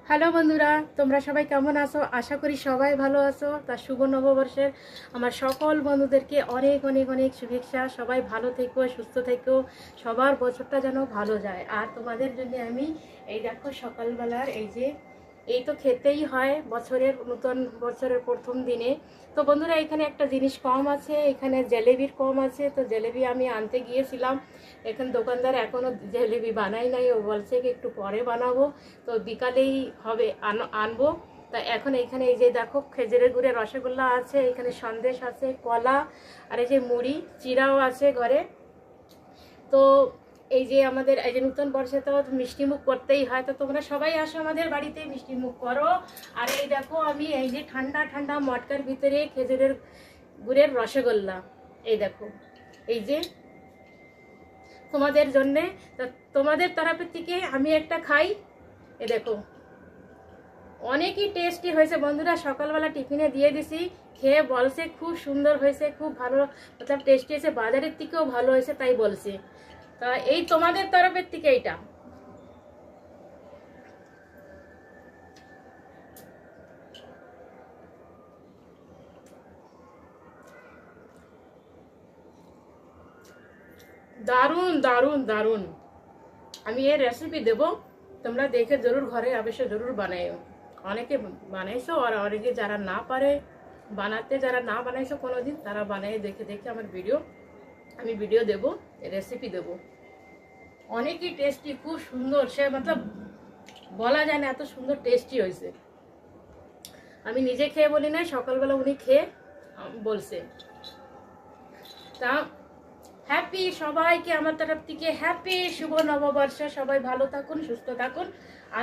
Hello বন্ধুরা, তোমরা সবাই কেমন আছো? আশা করি সবাই ভালো আছো। তা শুভ নববর্ষের আমার সকল বন্ধুদেরকে অনেক অনেক অনেক শুভেচ্ছা। সবাই ভালো থেকো, সুস্থ থেকো, সবার বছরটা যেন ভালো যায়। আর তোমাদের জন্য আমি এই দেখো সকালবেলার এই তো খেতেই হয় বছরের নতুন বছরের প্রথম দিনে। তো বন্ধুরা, এখানে একটা জিনিস কম আছে, এখানে জেলেবির কম আছে। তো জেলেবি আমি আনতে গিয়েছিলাম, এখন দোকানদার এখনো জেলেবি বানাই নাই, ও বলছে কি একটু পরে বানাবো। তো বিকালেই হবে আনবো। তা এখন এখানে এই যে দেখো খেজুরের গুড়ের রসগোল্লা আছে, এখানে সন্দেশ আছে, কলা, আর এই যে মুড়ি চিড়াও আছে ঘরে। তো এই যে আমাদের এই যে নতুন বর্ষে তো মিষ্টি মুখ করতেই হয়, তো তোমরা সবাই আসো আমাদের বাড়িতে মিষ্টি মুখ করো। আর এই দেখো আমি এই যে ঠান্ডা ঠান্ডা মটকার ভিতরে খেজুরের গুড়ের রসগোল্লা, এই দেখো এই যে তোমাদের জন্যে। তা তোমাদের তরফের থেকে আমি একটা খাই। এ দেখো অনেকই টেস্টি হয়েছে বন্ধুরা, সকালবেলা টিফিনে দিয়ে দিছি, খেয়ে বলছে খুব সুন্দর হয়েছে, খুব ভালো, মতলব টেস্টি হয়েছে, বাজারের থেকেও ভালো হয়েছে তাই বলছে। তা এই তোমাদের তরফের থেকে এইটা দারুণ দারুণ দারুণ। আমি এর রেসিপি দেব, তোমরা দেখে জরুর ঘরে অবশ্যই জরুর বানাইও। অনেকে বানাইছো আর অনেকে যারা না পারে বানাতে, যারা না বানাইছো কোনোদিন, তারা বানাই দেখে দেখে আমার আমি ভিডিও দেব, রেসিপি দেব। অনেকই টেস্টি, খুব সুন্দর, সে মতলব বলা যায় না এত সুন্দর টেস্টি হয়েছে। আমি নিজে খেয়ে বলি না, সকালবেলা উনি খেয়ে বলছে। তা হ্যাপি সবাইকে আমার তরফ থেকে হ্যাপি শুভ নববর্ষ। সবাই ভালো থাকুন, সুস্থ থাকুন,